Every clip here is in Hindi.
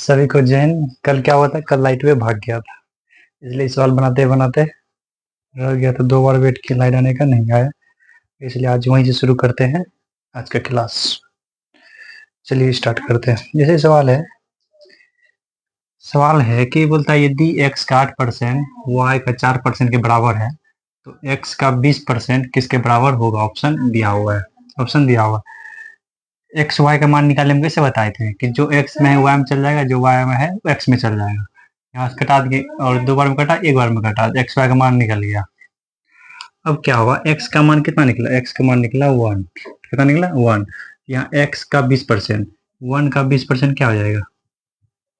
सभी को जैन। कल क्या हुआ था? कल लाइट वे भाग गया था, इसलिए सवाल बनाते बनाते रह गया। तो 2 बार वेट किया, लाइट आने का नहीं आया, इसलिए आज वहीं से शुरू करते हैं आज का क्लास। चलिए स्टार्ट करते हैं। जैसे सवाल है कि बोलता है यदि x का 8% y का 4% के बराबर है तो x का 20% किसके बराबर होगा? ऑप्शन दिया हुआ है। ऑप्शन दिया हुआ एक्स वाई का मान निकालने में कैसे बताए थे कि जो x में है y में चल जाएगा, जो y में है वो x में चल जाएगा। यहाँ से कटा दिए और 2 बार में कटा, 1 बार में कटा, एक्स वाई का मान निकल गया। अब क्या होगा? x का मान कितना निकला? x का मान निकला 1। कितना निकला? 1। यहाँ x का 20%, 1 का 20% क्या हो जाएगा?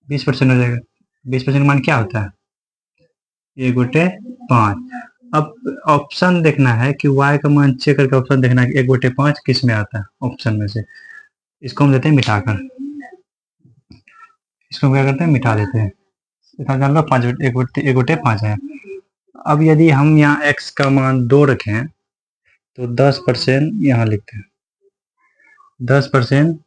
20% हो जाएगा। 20% मान क्या होता है? 1/5। अब ऑप्शन देखना है कि y का मान चेक करके ऑप्शन देखना है कि 1/5 किस में आता है ऑप्शन में से। इसको हम देते हैं मिटाकर, इसको क्या करते हैं? मिटा देते हैं। इतना जान लो 5 1/5 है। अब यदि हम यहाँ x का मान 2 रखें तो 10% यहाँ लिखते हैं। 10%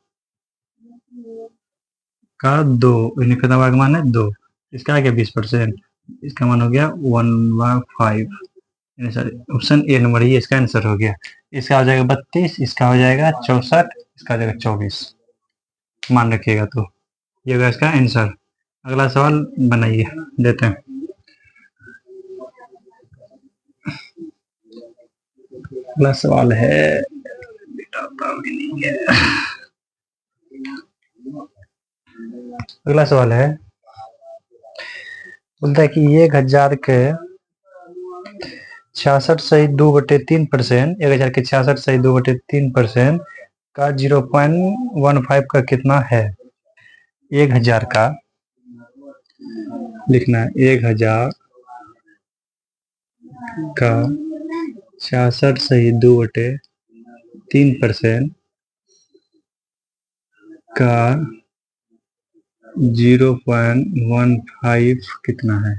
का 2 कितना का मान है? 2। इसका आ गया 20%, इसका मान हो गया 1/5। ऑप्शन ए नंबर ही इसका आंसर हो गया। इसका हो जाएगा 32, इसका हो जाएगा 64, इसका हो जाएगा 24। मान रखिएगा तो ये होगा इसका आंसर। अगला सवाल बनाइए, देते हैं। अगला सवाल है, अगला सवाल है, बोलता है कि 1000 के 66 सही 2/3%, 1000 के 66 सही 2/3% का 0.15 का कितना है? 1000 का लिखना है, 1000 का 66 सही 2/3% का 0.15 कितना है?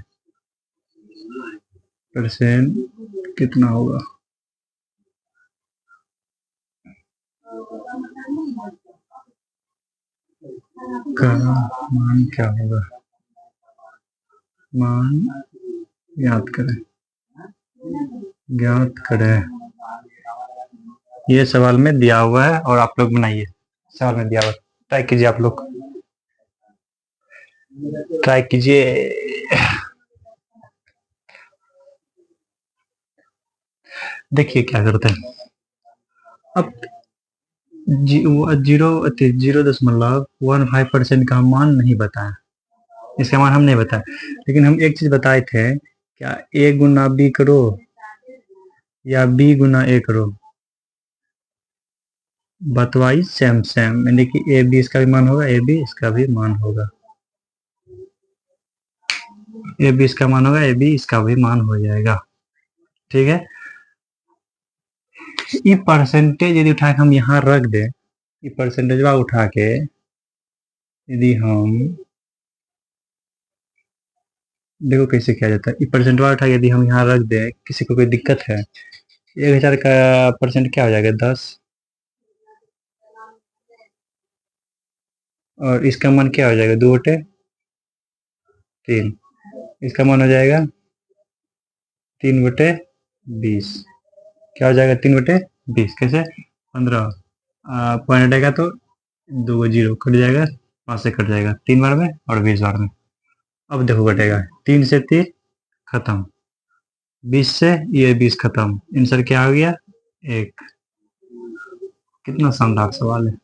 परसेंट कितना होगा? का मान क्या होगा? मान ज्ञात करें। ये सवाल में दिया हुआ है और आप लोग बनाइए। सवाल में दिया हुआ है, ट्राई कीजिए। आप लोग ट्राई कीजिए। देखिए क्या करते हैं। अब 0.15% का मान नहीं बताया, इसका मान हम नहीं बताए, लेकिन हम एक चीज बताए थे, क्या a गुना b करो या b गुना a करो, बतवाई सेम सेम, यानी कि ए बी इसका भी मान होगा, ए बी इसका भी मान होगा, ए बी इसका मान होगा, ए बी इसका भी मान हो जाएगा। ठीक है। ये परसेंटेज यदि उठा के हम यहाँ रख दे, ये परसेंटेज उठा के यदि हम देखो कैसे किया जाता है, ये परसेंट उठा के यदि हम यहाँ रख दे, किसी को कोई दिक्कत है, 1000 का परसेंट क्या हो जाएगा? 10। और इसका मान क्या हो जाएगा? 2/3। इसका मान हो जाएगा 3/20। क्या हो जाएगा? 3/20 कैसे? 15 पॉइंट हटेगा तो 2 जीरो कट जाएगा, 5 से कट जाएगा 3 बार में और 20 बार में। अब देखो कटेगा, 3 से 3 खत्म, 20 से ये 20 खत्म, आंसर क्या हो गया? 1। कितना शानदार सवाल है।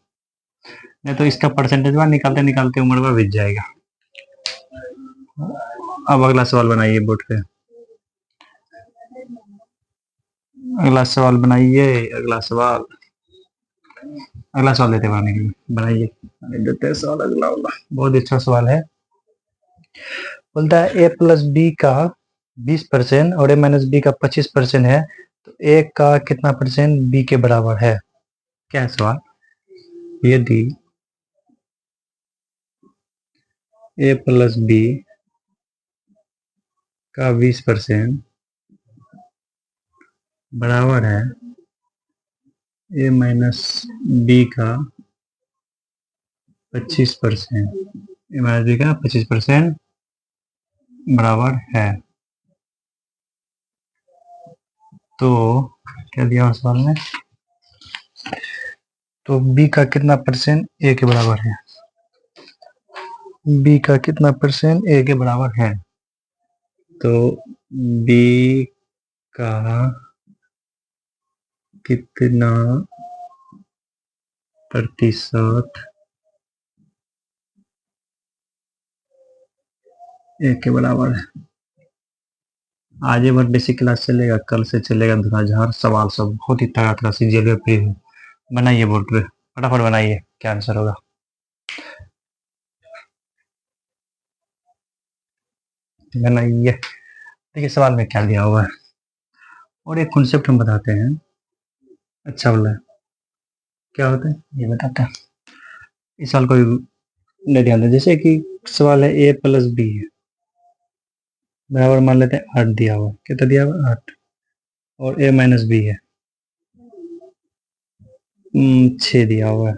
नहीं तो इसका परसेंटेज बार निकालते निकालते उम्र बार बीत जाएगा। अब अगला सवाल बनाइए बोर्ड पे। अगला सवाल बनाइए। अगला सवाल देते बनाने के लिए बनाइए, देते हैं सवाल अगला वाला। बहुत अच्छा सवाल है। बोलता है a प्लस बी का 20% और a माइनस बी का 25% है, तो a का कितना परसेंट b के बराबर है? क्या है सवाल? यदि a प्लस बी का 20% बराबर है a माइनस बी का 25%, ए माइनस बी का 25% बराबर है। तो क्या दिया उस सवाल में, तो बी का कितना परसेंट ए के बराबर है, बी का कितना परसेंट ए के बराबर है, तो बी का कितना प्रतिशत ए के बराबर है। आज ये बार बेसिक क्लास चलेगा, कल से चलेगा धुआंधार सवाल सब, बहुत ही तरह तरह से जेल फ्री है। बनाइए बोर्ड पे, फटाफट बनाइए, क्या आंसर होगा। बनाइए, देखिए सवाल में क्या दिया हुआ है, और एक कॉन्सेप्ट हम बताते हैं, अच्छा वाला है। क्या होता है ये बताते हैं, इस सवाल को नहीं ध्यान दें। जैसे कि सवाल है ए प्लस बी है बराबर, मान लेते हैं 8 दिया हुआ है, कितना दिया हुआ है 8, और ए माइनस बी है 6 दिया हुआ है,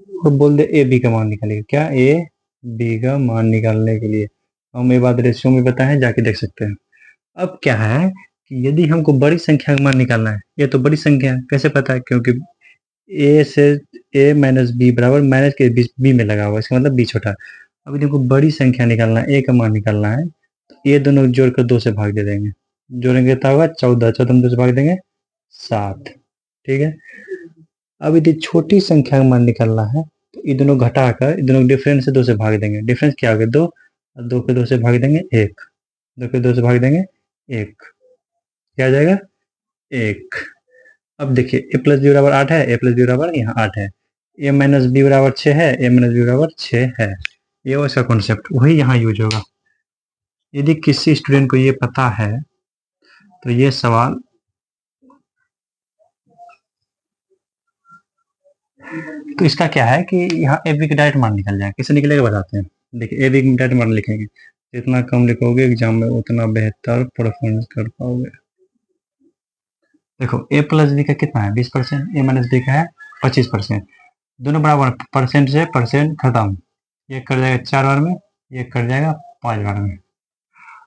और बोल दे ए बी का मान निकालिए। क्या, ए बी का मान निकालने के लिए हम ये बात रेशियो में बताएं, जाके देख सकते हैं। अब क्या है कि यदि हमको बड़ी संख्या का मान निकालना है, ये तो बड़ी संख्या है, कैसे पता है, क्योंकि ए से ए माइनस बी बराबर माइनस के बी में लगा हुआ है, इसका मतलब बी छोटा है। अब यदि हमको बड़ी संख्या निकालना है, ए का मान निकालना है, तो ये दोनों जोड़कर 2 से भाग दे देंगे, जोड़ेंगे तो होगा 14, 14 में 2 से भाग देंगे 7, ठीक है। अब यदि छोटी संख्या का मान निकालना है, तो ये दोनों घटाकर, ये दोनों डिफरेंस से 2 से भाग देंगे, डिफरेंस क्या हो गया 2, और 2 के 2 से भाग देंगे 1, 2 के 2 से भाग देंगे 1, क्या आ जाएगा 1। अब देखिए ए प्लस बी बराबर 8 है, ए प्लस बी बराबर यहाँ 8 है, ए माइनस बी बराबर 6 है, ए माइनस बी बराबर 6 है, ये उसका कॉन्सेप्ट वही यहाँ यूज होगा। यदि किसी स्टूडेंट को ये पता है तो ये सवाल तो इसका क्या है कि यहाँ ए बी का डायरेक्ट मान निकल जाएगा, कैसे निकलेगा बताते हैं। देखिए ए बी का डायरेक्ट मान लिखेंगे, जितना कम लिखोगे एग्जाम में उतना बेहतर परफॉर्मेंस कर पाओगे। देखो ए प्लस बी का कितना है 20%, ए माइनस बी का है 25%, दोनों बराबर, परसेंट से परसेंट खत्म, ये कर जाएगा 4 बार में, ये कर जाएगा 5 बार में।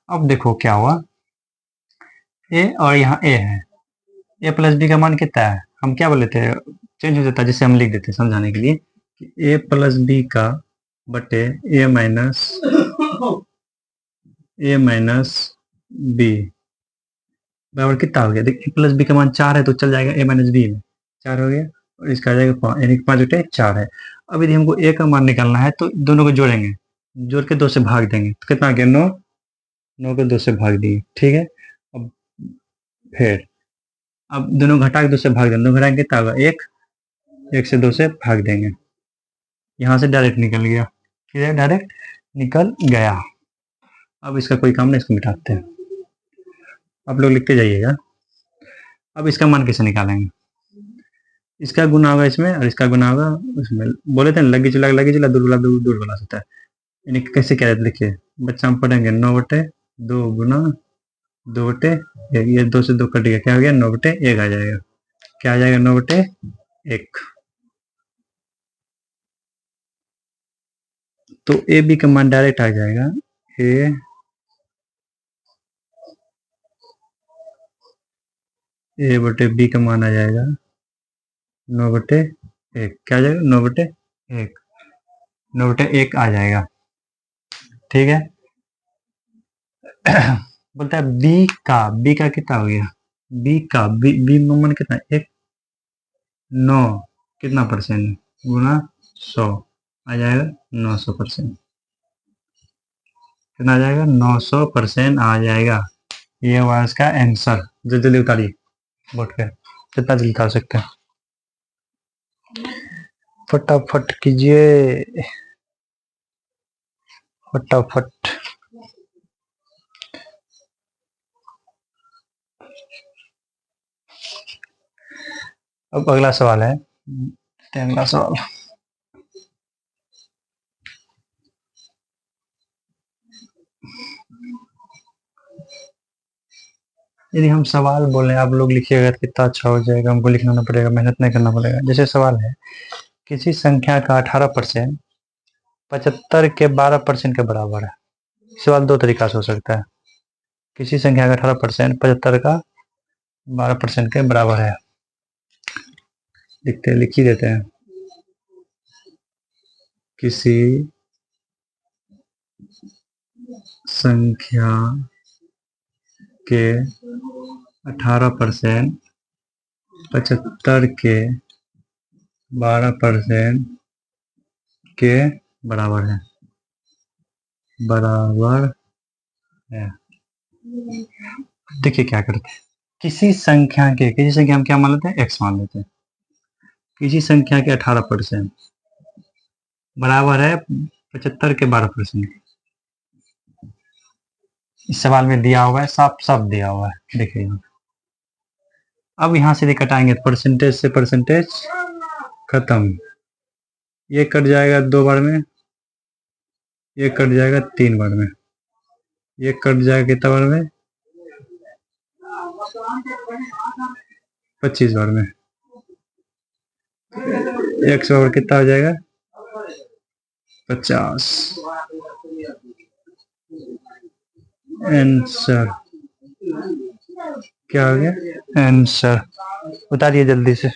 अब देखो क्या हुआ, ए और यहाँ ए है, ए प्लस बी का मान कितना है, हम क्या बोले थे, चेंज हो जाता है, जिससे हम लिख देते हैं समझाने के लिए कि ए प्लस बी का बटे ए माइनस बी बराबर कितना हो गया। देखिए प्लस बी का मान 4 है, तो चल जाएगा ए माइनस बी में, 4 हो गया, और इसका आ जाएगा 5, यानी कि 5 बटे 4 है। अब यदि हमको ए का मान निकालना है, तो दोनों को जोड़ेंगे, जोड़ के 2 से भाग देंगे, तो कितना आ गया 9, 9 को 2 से भाग दिए, ठीक है। अब फिर अब दोनों घटा के 2 से भाग देंगे, दोनों घटाएंगे कितना होगा 1, 1 से 2 से भाग देंगे, यहाँ से डायरेक्ट निकल गया, डायरेक्ट निकल गया। अब इसका कोई काम नहीं, इसको मिटाते हैं, आप लोग लिखते जाइएगा। अब इसका मान कैसे निकालेंगे, इसका गुना होगा इसमें और इसका गुना होगा उसमें, बोले थे लगी चला दूर वाला दूर दूर बना सकता है, यानी कैसे क्या है देखिए, बच्चा हम पढ़ेंगे 9 बटे 2 गुना 2 बटे 1, ये 2 से 2 कट गया, क्या हो गया 9 बटे 1 आ जाएगा, क्या आ जाएगा 9 बटे 1। तो ए बी का मान डायरेक्ट आ जाएगा, ए बटे बी का मान आ जाएगा 9 बटे 1, क्या आ जाएगा 9 बटे 1, 9 बटे 1 आ जाएगा, ठीक है। बोलता है बी का कितना हो गया, बी मान कितना है 1, 9 कितना परसेंट गुना 100 आ जाएगा 900%, कितना आ जाएगा 900% आ जाएगा। ये हुआ इसका आंसर, जल्दी जल्दी उतारिए बोर्ड पे, कितना जल्दी उतार सकते हैं, फटाफट कीजिए, फटाफट। अब अगला सवाल है, अगला सवाल, यदि हम सवाल बोले आप लोग लिखिएगा तो कितना अच्छा हो जाएगा, हमको लिखना ना पड़ेगा, मेहनत नहीं करना पड़ेगा। जैसे सवाल है, किसी संख्या का 18% 75 के 12% के बराबर है। सवाल दो तरीका से हो सकता है। किसी संख्या का 18% 75 का 12% के बराबर है। लिख ही देते हैं। किसी संख्या के 18% 75 के 12% के बराबर है। देखिए क्या करते हैं। किसी संख्या हम क्या मान लेते हैं, x मान लेते हैं। किसी संख्या के 18% बराबर है 75 के 12%। इस सवाल में दिया हुआ है, साफ साफ दिया हुआ है, देखिए। अब यहाँ से कटाएंगे, परसेंटेज से परसेंटेज खत्म। ये कट जाएगा 2 बार में, ये कट जाएगा 3 बार में, ये कट जाएगा कितना बार में, 25 बार में। x बराबर कितना हो जाएगा, 50। आंसर क्या हो गया, आंसर उतारिए जल्दी से।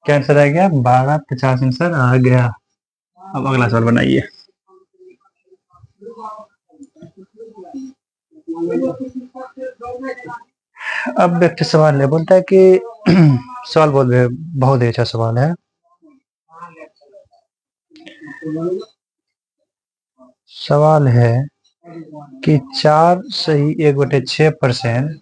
क्या आंसर आ गया, 1250 आंसर आ गया। अब अगला सवाल बनाइए। अब व्यक्ति सवाल है, बोलता है कि सवाल बहुत ही अच्छा सवाल है। सवाल है कि 4 सही 1/6%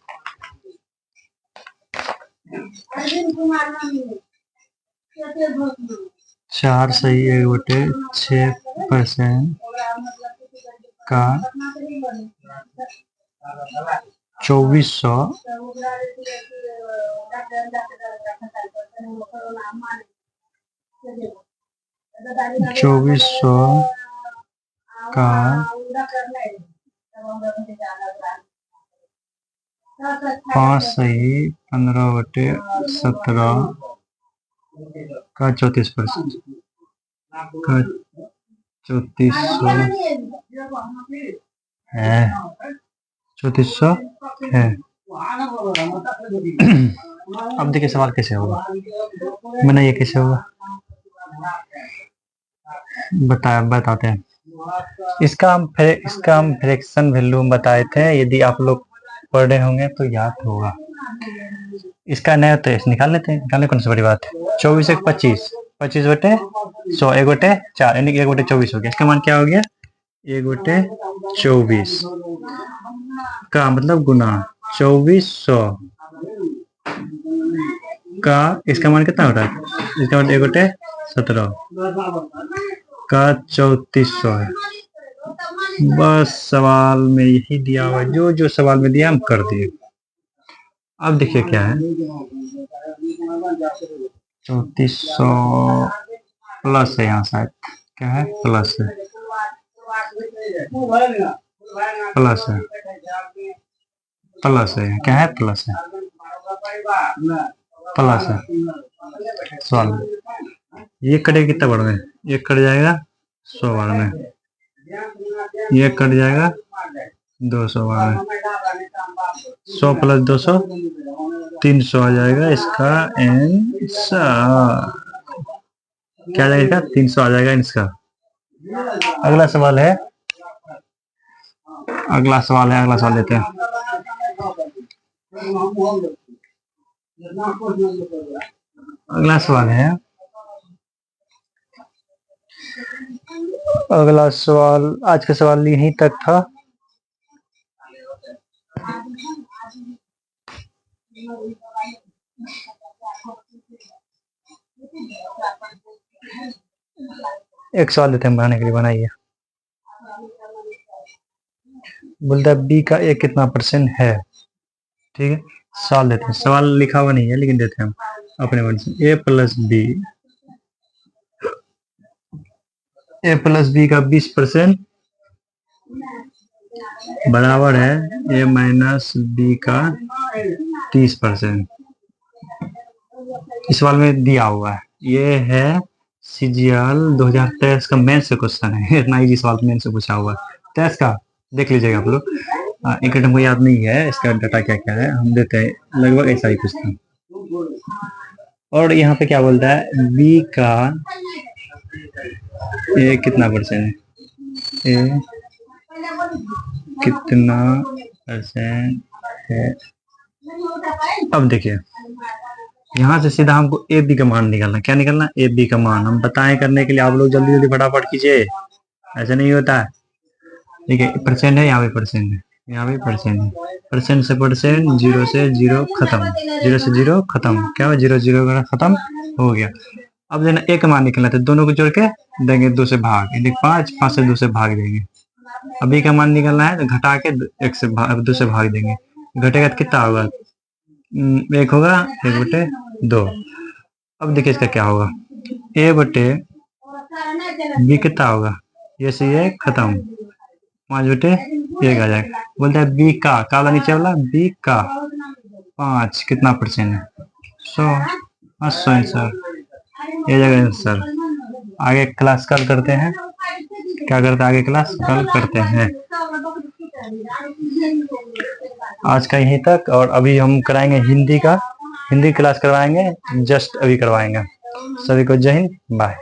4 सही 1/6% का 2400 का 5 सही 15/17 का 34% का 3400 है, 3400 है। अब देखिए सवाल कैसे होगा, बनाइए कैसे होगा, बताते हैं। इसका हम फ्रैक्शन वैल्यू बताए थे, यदि आप लोग पढ़ रहे होंगे तो याद होगा। इसका नया तो निकाल लेते हैं, निकालने कौन सी बड़ी बात है। 24 एक 25, 25/100 1/4 यानी कि 1/24 हो गया। इसका मान क्या हो गया, 1/24 का मतलब गुना 2400 का, इसका मान कितना हो रहा है, इसका मान 1/17 का 3400 है। बस सवाल में यही दिया हुआ है, जो सवाल में दिया हम कर दिए। अब देखिए क्या है, 3400 प्लस है, यहाँ शायद क्या है, प्लस है, प्लस है, प्लस है, क्या है, प्लस है, प्लस है। सवाल ये कटेगा कितना बार में, ये कट जाएगा 100 बार में, ये कट जाएगा 200 बार में, 100 + 200 300 आ जाएगा। इसका आंसर क्या आ जाएगा, 300 आ जाएगा इसका। अगला सवाल है, अगला सवाल लेते हैं। अगला सवाल है, अगला सवाल, आज का सवाल यहीं तक था। एक सवाल देते हैं बनाने के लिए, बनाइए। बोलता है बी का ए कितना % है, ठीक है। सवाल देते हैं, सवाल लिखा हुआ नहीं है लेकिन देते हैं हम अपने मन से। ए प्लस बी का 20% बराबर है ए माइनस बी का 30%। इस सवाल में दिया हुआ है, ये है सीजीएल 2023 का मेंस से क्वेश्चन है। इतना इजी सवाल मेंस से पूछा हुआ है। 23 का देख लीजिएगा आप लोग। एक हमको याद नहीं है इसका डाटा क्या क्या है, हम देते हैं लगभग ऐसा ही पूछता है। और यहाँ पे क्या बोलता है, बी का ए कितना परसेंट है, ए कितना परसेंट है। अब देखिए यहाँ से सीधा हमको ए बी का मान निकालना, क्या निकालना, ए बी का मान। हम बताएं करने के लिए, आप लोग जल्दी जल्दी फटाफट कीजिए, ऐसा नहीं होता है। ठीक है, परसेंट है, यहाँ पे परसेंट है, यहाँ पे परसेंट है, परसेंट से परसेंट, जीरो से जीरो खत्म, जीरो से जीरो खत्म, क्या हुआ, जीरो जीरो खत्म हो गया। अब देना एक मान निकलना, तो दोनों को जोड़ के देंगे 2 से भाग, 5 5 से 2 से भाग देंगे। अभी का मान निकलना है तो घटा के 1 से 2 से भाग देंगे, घटेगा तो कितना होगा, 1 होगा, 1/2। अब देखिए इसका क्या होगा, ए बटे बी कितना होगा, ये से ये खत्म, 5/1 आ जाएगा। बोलता है बी का वाला नीचे वाला, बी का 5 कितना परसेंट है, 100। 100 आंसर, ये जगह आंसर। आगे क्लास कल करते हैं, क्या करते हैं आगे क्लास कल करते हैं। आज का यहीं तक, और अभी हम कराएंगे हिंदी का, हिंदी क्लास करवाएंगे, जस्ट अभी करवाएंगे। सभी को जय हिंद, बाय।